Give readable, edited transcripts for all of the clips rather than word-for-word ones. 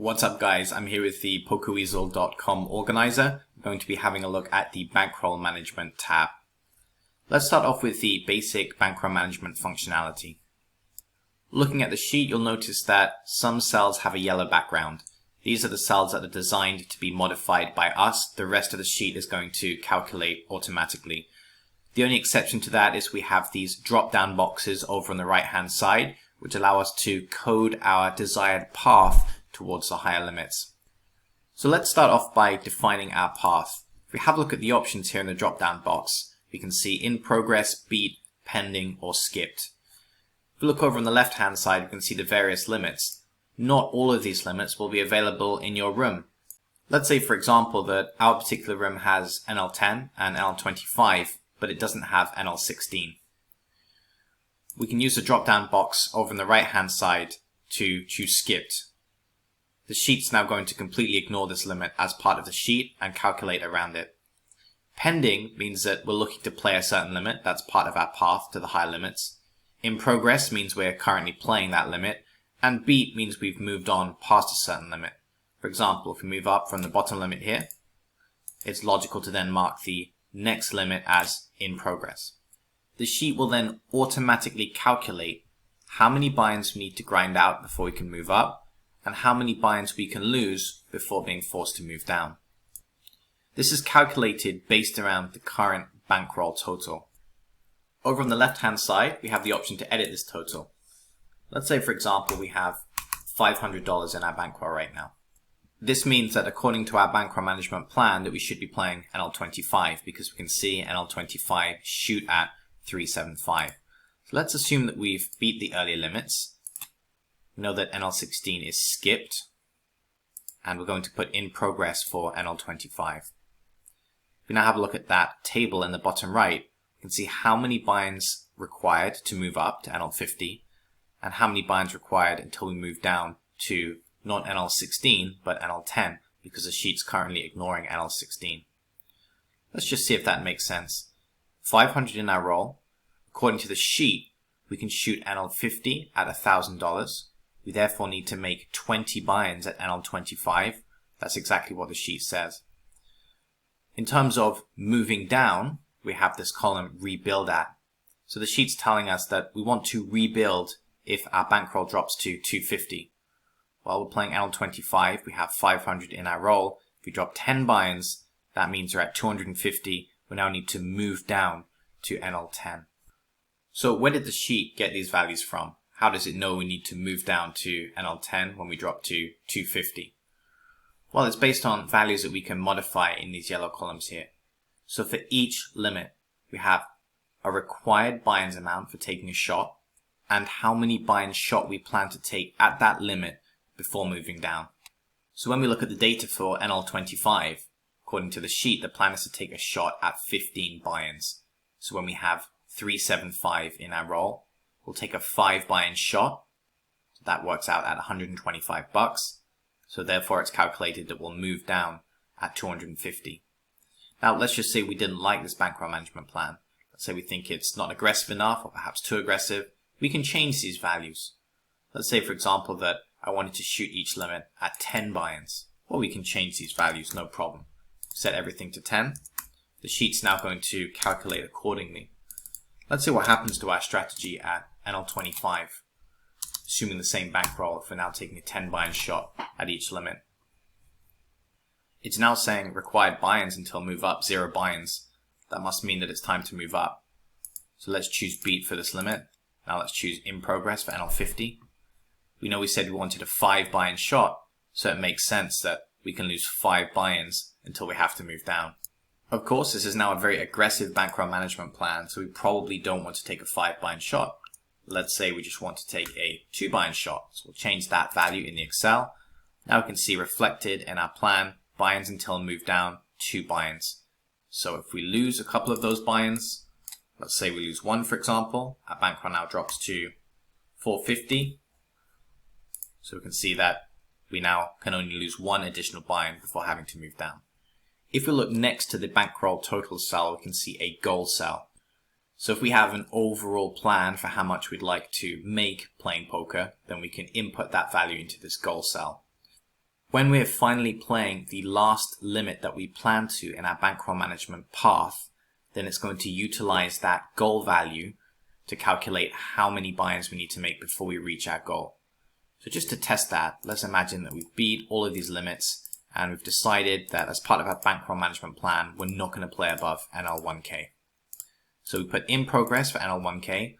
What's up guys, I'm here with the pokerweasel.com organizer. I'm going to be having a look at the Bankroll Management tab. Let's start off with the basic bankroll management functionality. Looking at the sheet, you'll notice that some cells have a yellow background. These are the cells that are designed to be modified by us. The rest of the sheet is going to calculate automatically. The only exception to that is we have these drop-down boxes over on the right-hand side, which allow us to code our desired path towards the higher limits. So let's start off by defining our path. If we have a look at the options here in the drop-down box, we can see in progress, beat, pending, or skipped. If we look over on the left-hand side, we can see the various limits. Not all of these limits will be available in your room. Let's say, for example, that our particular room has NL10 and NL25, but it doesn't have NL16. We can use the drop-down box over on the right-hand side to choose skipped. The sheet's now going to completely ignore this limit as part of the sheet and calculate around it. Pending means that we're looking to play a certain limit. That's part of our path to the higher limits. In progress means we're currently playing that limit. And beat means we've moved on past a certain limit. For example, if we move up from the bottom limit here, it's logical to then mark the next limit as in progress. The sheet will then automatically calculate how many buy-ins we need to grind out before we can move up, and how many buy-ins we can lose before being forced to move down. This is calculated based around the current bankroll total. Over on the left-hand side, we have the option to edit this total. Let's say, for example, we have $500 in our bankroll right now. This means that according to our bankroll management plan that we should be playing NL25 because we can see NL25 shoot at 375. So let's assume that we've beat the earlier limits. We know that NL16 is skipped, and we're going to put in progress for NL25. If we now have a look at that table in the bottom right, we can see how many buy-ins required to move up to NL50, and how many buy-ins required until we move down to not NL16, but NL10, because the sheet's currently ignoring NL16. Let's just see if that makes sense. 500 in our roll. According to the sheet, we can shoot NL50 at $1,000. We therefore need to make 20 buy-ins at NL25. That's exactly what the sheet says. In terms of moving down, we have this column rebuild at. So the sheet's telling us that we want to rebuild if our bankroll drops to 250. While we're playing NL25, we have 500 in our roll. If we drop 10 buy-ins, that means we're at 250. We now need to move down to NL10. So where did the sheet get these values from? How does it know we need to move down to NL10 when we drop to 250? Well, it's based on values that we can modify in these yellow columns here. So for each limit, we have a required buy-ins amount for taking a shot and how many buy-ins shot we plan to take at that limit before moving down. So when we look at the data for NL25, according to the sheet, the plan is to take a shot at 15 buy-ins. So when we have 375 in our roll, we'll take a 5 buy-in shot. So that works out at $125. So therefore it's calculated that we'll move down at 250. Now let's just say we didn't like this bankroll management plan. Let's say we think it's not aggressive enough or perhaps too aggressive. We can change these values. Let's say, for example, that I wanted to shoot each limit at 10 buy-ins. Well, we can change these values, no problem. Set everything to 10. The sheet's now going to calculate accordingly. Let's see what happens to our strategy at NL25, assuming the same bankroll if we're now taking a 10 buy-in shot at each limit. It's now saying required buy-ins until move up 0 buy-ins. That must mean that it's time to move up. So let's choose beat for this limit. Now let's choose in progress for NL50. We know we said we wanted a 5 buy-in shot, so it makes sense that we can lose 5 buy-ins until we have to move down. Of course, this is now a very aggressive bankroll management plan, so we probably don't want to take a 5 buy-in shot. Let's say we just want to take a 2 buy-in shot. So we'll change that value in the Excel. Now we can see reflected in our plan, buy-ins until move down, 2 buy-ins. So if we lose a couple of those buy-ins, let's say we lose 1 for example, our bankroll now drops to 450. So we can see that we now can only lose 1 additional buy-in before having to move down. If we look next to the bankroll total cell, we can see a goal cell. So if we have an overall plan for how much we'd like to make playing poker, then we can input that value into this goal cell. When we're finally playing the last limit that we plan to in our bankroll management path, then it's going to utilize that goal value to calculate how many buy-ins we need to make before we reach our goal. So just to test that, let's imagine that we've beat all of these limits and we've decided that as part of our bankroll management plan, we're not going to play above NL1K. So we put in progress for NL1K.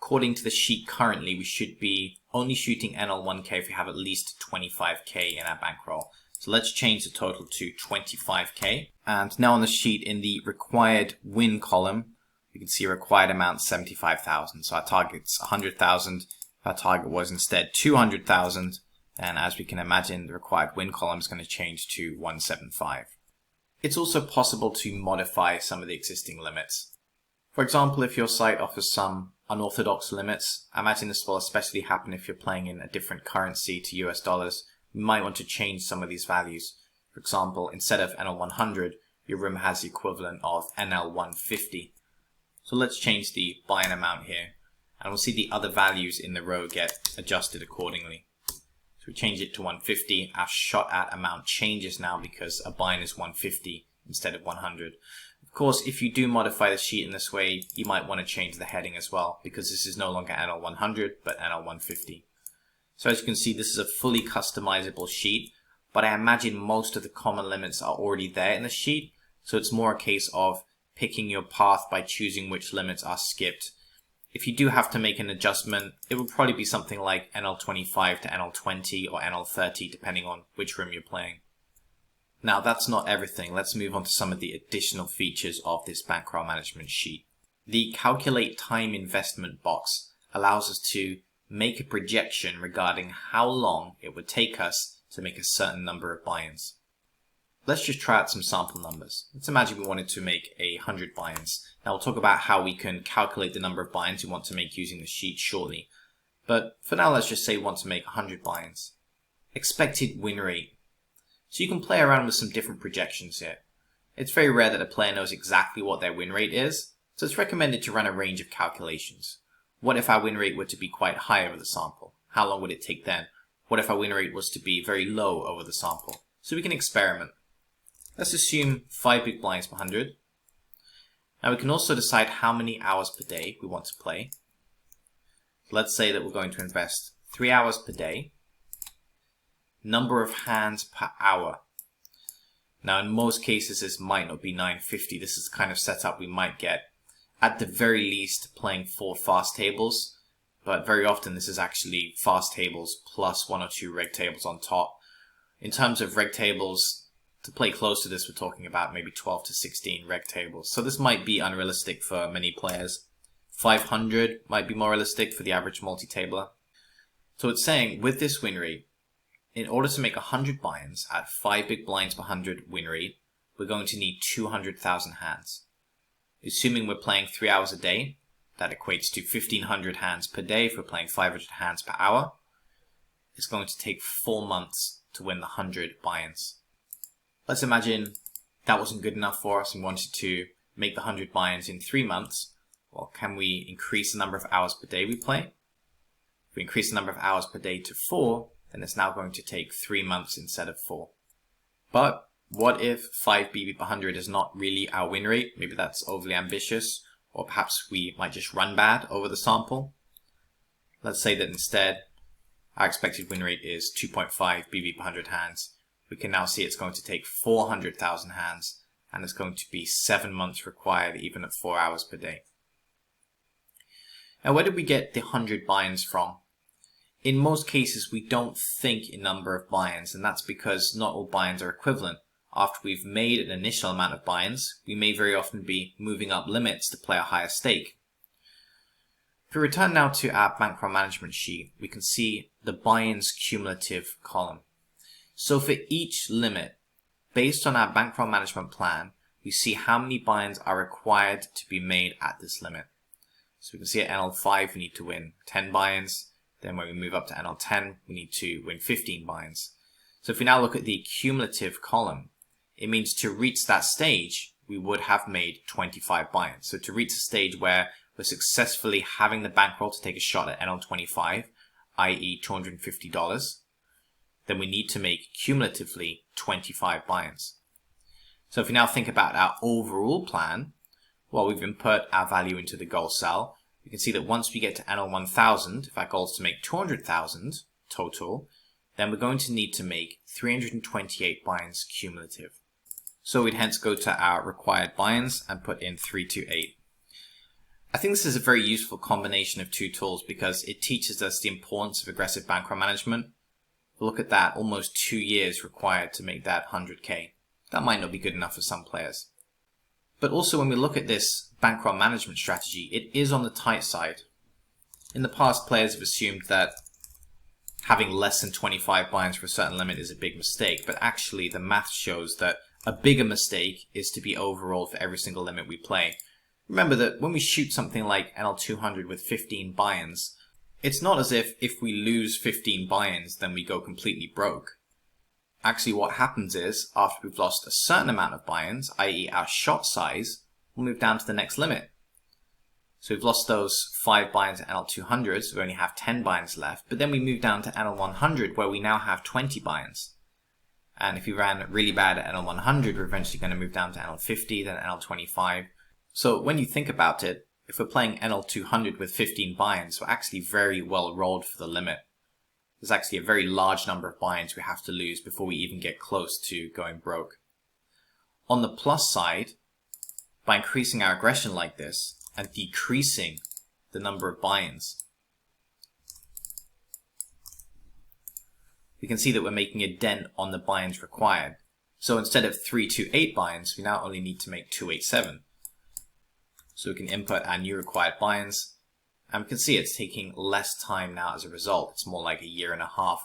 According to the sheet currently, we should be only shooting NL1K if we have at least 25K in our bankroll. So let's change the total to 25K. And now on the sheet in the required win column, you can see required amount 75,000. So our target's 100,000. Our target was instead 200,000. And as we can imagine, the required win column is going to change to 175. It's also possible to modify some of the existing limits. For example, if your site offers some unorthodox limits, I imagine this will especially happen if you're playing in a different currency to US dollars. You might want to change some of these values. For example, instead of NL100, your room has the equivalent of NL150. So let's change the buy-in amount here, and we'll see the other values in the row get adjusted accordingly. So we change it to 150. Our shot at amount changes now because a buy-in is 150 instead of 100. Of course, if you do modify the sheet in this way, you might want to change the heading as well, because this is no longer NL100 but NL150. So as you can see, this is a fully customizable sheet, but I imagine most of the common limits are already there in the sheet, so it's more a case of picking your path by choosing which limits are skipped. If you do have to make an adjustment, it will probably be something like NL25 to NL20 or NL30, depending on which room you're playing. Now that's not everything. Let's move on to some of the additional features of this bankroll management sheet. The calculate time investment box allows us to make a projection regarding how long it would take us to make a certain number of buy-ins. Let's just try out some sample numbers. Let's imagine we wanted to make 100 buy-ins. Now we'll talk about how we can calculate the number of buy-ins we want to make using the sheet shortly. But for now, let's just say we want to make 100 buy-ins. Expected win rate. So you can play around with some different projections here. It's very rare that a player knows exactly what their win rate is, so it's recommended to run a range of calculations. What if our win rate were to be quite high over the sample? How long would it take then? What if our win rate was to be very low over the sample? So we can experiment. Let's assume 5 big blinds per 100. Now we can also decide how many hours per day we want to play. Let's say that we're going to invest 3 hours per day. Number of hands per hour. Now in most cases this might not be 950. This is the kind of setup we might get. At the very least playing 4 fast tables, but very often this is actually fast tables plus 1 or 2 reg tables on top. In terms of reg tables, to play close to this, we're talking about maybe 12 to 16 reg tables. So this might be unrealistic for many players. 500 might be more realistic for the average multi-tabler. So it's saying with this win rate, in order to make 100 buy-ins at 5 big blinds per 100 win rate, we're going to need 200,000 hands. Assuming we're playing 3 hours a day, that equates to 1,500 hands per day if we're playing 500 hands per hour. It's going to take 4 months to win the 100 buy-ins. Let's imagine that wasn't good enough for us and wanted to make the 100 buy-ins in 3 months. Well, can we increase the number of hours per day we play? If we increase the number of hours per day to 4, then it's now going to take 3 months instead of 4. But what if 5 BB per 100 is not really our win rate? Maybe that's overly ambitious, or perhaps we might just run bad over the sample. Let's say that instead our expected win rate is 2.5 BB per 100 hands. We can now see it's going to take 400,000 hands, and it's going to be 7 months required even at 4 hours per day. Now where did we get the 100 buy-ins from? In most cases we don't think in number of buy-ins, and that's because not all buy-ins are equivalent. After we've made an initial amount of buy-ins, we may very often be moving up limits to play a higher stake. If we return now to our bankroll management sheet, we can see the buy-ins cumulative column. So for each limit, based on our bankroll management plan, we see how many buy-ins are required to be made at this limit. So we can see at NL5 we need to win 10 buy-ins. Then when we move up to NL10, we need to win 15 buy-ins. So if we now look at the cumulative column, it means to reach that stage, we would have made 25 buy-ins. So to reach a stage where we're successfully having the bankroll to take a shot at NL25, i.e. $250, then we need to make cumulatively 25 buy-ins. So if we now think about our overall plan, well, we've input our value into the goal cell. You can see that once we get to NL1000, if our goal is to make 200,000 total, then we're going to need to make 328 buy-ins cumulative. So we'd hence go to our required buy-ins and put in 328. I think this is a very useful combination of two tools because it teaches us the importance of aggressive bankroll management. Look at that, almost 2 years required to make that 100k. That might not be good enough for some players. But also when we look at this bankroll management strategy, it is on the tight side. In the past, players have assumed that having less than 25 buy-ins for a certain limit is a big mistake, but actually the math shows that a bigger mistake is to be overrolled for every single limit we play. Remember that when we shoot something like NL200 with 15 buy-ins, it's not as if we lose 15 buy-ins then we go completely broke. Actually what happens is, after we've lost a certain amount of buy-ins, i.e. our shot size, we'll move down to the next limit. So we've lost those 5 buy-ins at NL200, so we only have 10 buy-ins left, but then we move down to NL100 where we now have 20 buy-ins. And if we ran really bad at NL100, we're eventually going to move down to NL50, then NL25. So when you think about it, if we're playing NL200 with 15 buy-ins, we're actually very well rolled for the limit. There's actually a very large number of buy-ins we have to lose before we even get close to going broke. On the plus side, by increasing our aggression like this and decreasing the number of buy-ins, we can see that we're making a dent on the buy-ins required. So instead of 328 buy-ins, we now only need to make 287. So we can input our new required buy-ins, and we can see it's taking less time now as a result. It's more like 1.5 years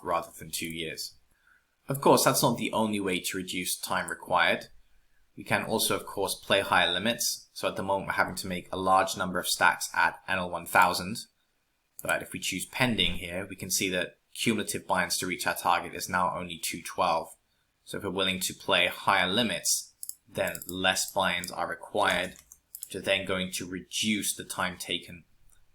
rather than 2 years. Of course, that's not the only way to reduce time required. We can also, of course, play higher limits. So at the moment, we're having to make a large number of stacks at NL1000. But if we choose pending here, we can see that cumulative buy-ins to reach our target is now only 212. So if we're willing to play higher limits, then less buy-ins are required, which are then going to reduce the time taken.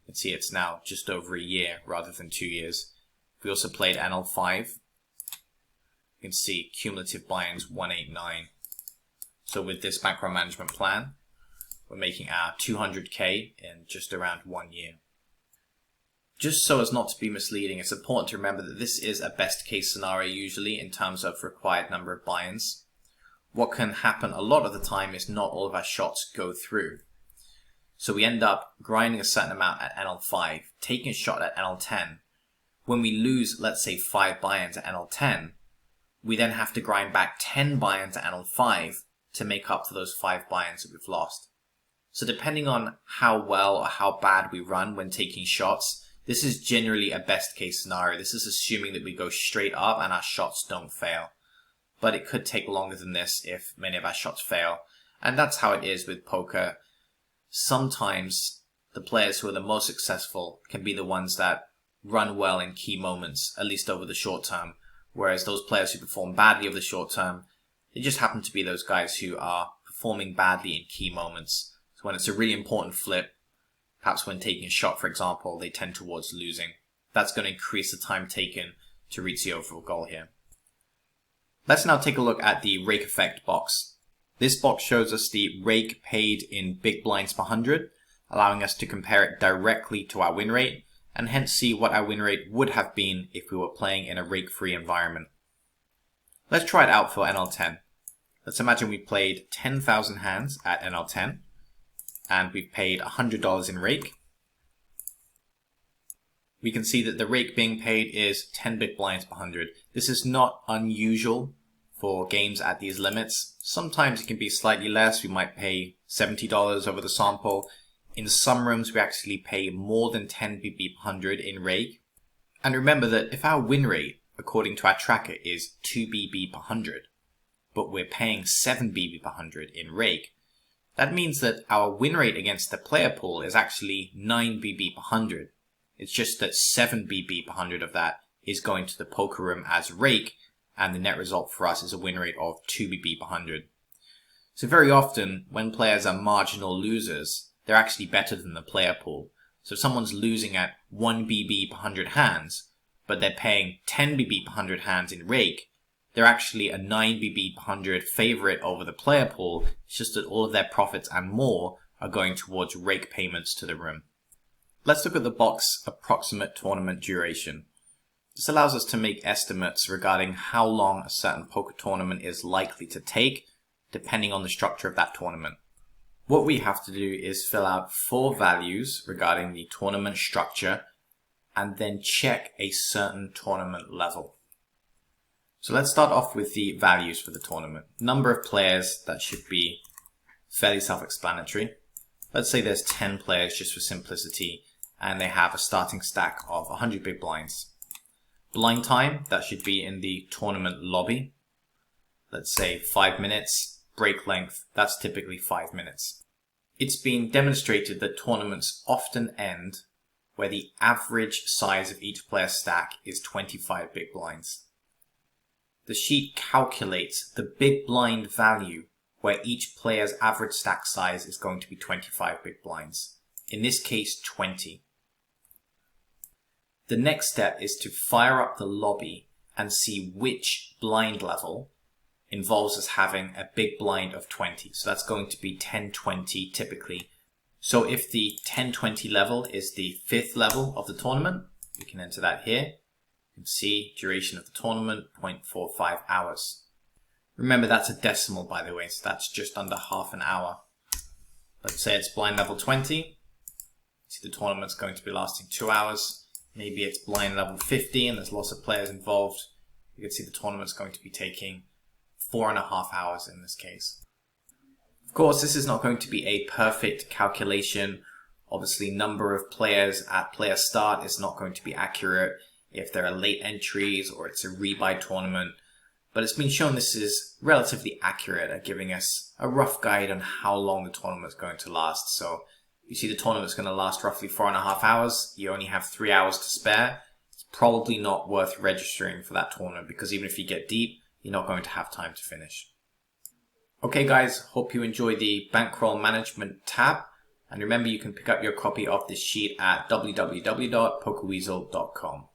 You can see it's now just over 1 year rather than 2 years. If we also played NL5, you can see cumulative buy-ins 189. So with this bankroll management plan, we're making our 200k in just around 1 year. Just so as not to be misleading, it's important to remember that this is a best case scenario usually in terms of required number of buy-ins. What can happen a lot of the time is not all of our shots go through. So we end up grinding a certain amount at NL5, taking a shot at NL10. When we lose, let's say 5 buy-ins at NL10, we then have to grind back 10 buy-ins at NL5 to make up for those 5 buy-ins that we've lost. So depending on how well or how bad we run when taking shots, this is generally a best case scenario. This is assuming that we go straight up and our shots don't fail. But it could take longer than this if many of our shots fail. And that's how it is with poker. Sometimes the players who are the most successful can be the ones that run well in key moments, at least over the short term. Whereas those players who perform badly over the short term, they just happen to be those guys who are performing badly in key moments. So when it's a really important flip, perhaps when taking a shot, for example, they tend towards losing. That's going to increase the time taken to reach the overall goal here. Let's now take a look at the Rake Effect box. This box shows us the rake paid in big blinds per 100, allowing us to compare it directly to our win rate, and hence see what our win rate would have been if we were playing in a rake-free environment. Let's try it out for NL10. Let's imagine we played 10,000 hands at NL10, and we've paid $100 in rake. We can see that the rake being paid is 10 big blinds per 100. This is not unusual for games at these limits. Sometimes it can be slightly less. We might pay $70 over the sample. In some rooms, we actually pay more than 10 BB per 100 in rake. And remember that if our win rate, according to our tracker, is 2 BB per 100, but we're paying 7 BB per 100 in rake, that means that our win rate against the player pool is actually 9 BB per 100. It's just that 7 BB per 100 of that is going to the poker room as rake, and the net result for us is a win rate of 2 BB per 100. So very often, when players are marginal losers, they're actually better than the player pool. So if someone's losing at 1 BB per 100 hands, but but they're paying 10 BB per 100 hands in Rake, they're actually a 9 BB per 100 favorite over the player pool. It's just that all of their profits and more are going towards Rake payments to the room. Let's look at the box approximate tournament duration. This allows us to make estimates regarding how long a certain poker tournament is likely to take, depending on the structure of that tournament. What we have to do is fill out 4 values regarding the tournament structure and then check a certain tournament level. So let's start off with the values for the tournament. Number of players, that should be fairly self-explanatory. Let's say there's 10 players just for simplicity, and they have a starting stack of 100 big blinds. Blind time, that should be in the tournament lobby. Let's say 5 minutes. Break length, that's typically 5 minutes. It's been demonstrated that tournaments often end where the average size of each player's stack is 25 big blinds. The sheet calculates the big blind value where each player's average stack size is going to be 25 big blinds. In this case, 20. The next step is to fire up the lobby and see which blind level involves us having a big blind of 20. So that's going to be 10-20 typically. So if the 10-20 level is the 5th level of the tournament, we can enter that here. You can see duration of the tournament, 0.45 hours. Remember, that's a decimal, by the way, so that's just under half an hour. Let's say it's blind level 20. See, the tournament's going to be lasting 2 hours. Maybe it's blind level 50 and there's lots of players involved. You can see the tournament's going to be taking 4.5 hours in this case. Of course, this is not going to be a perfect calculation. Obviously, number of players at player start is not going to be accurate if there are late entries or it's a rebuy tournament. But it's been shown this is relatively accurate at giving us a rough guide on how long the tournament is going to last. So you see the tournament is going to last roughly 4.5 hours. You only have 3 hours to spare. It's probably not worth registering for that tournament because even if you get deep, you're not going to have time to finish. Okay guys, hope you enjoy the Bankroll Management tab. And remember, you can pick up your copy of this sheet at www.pokerweasel.com.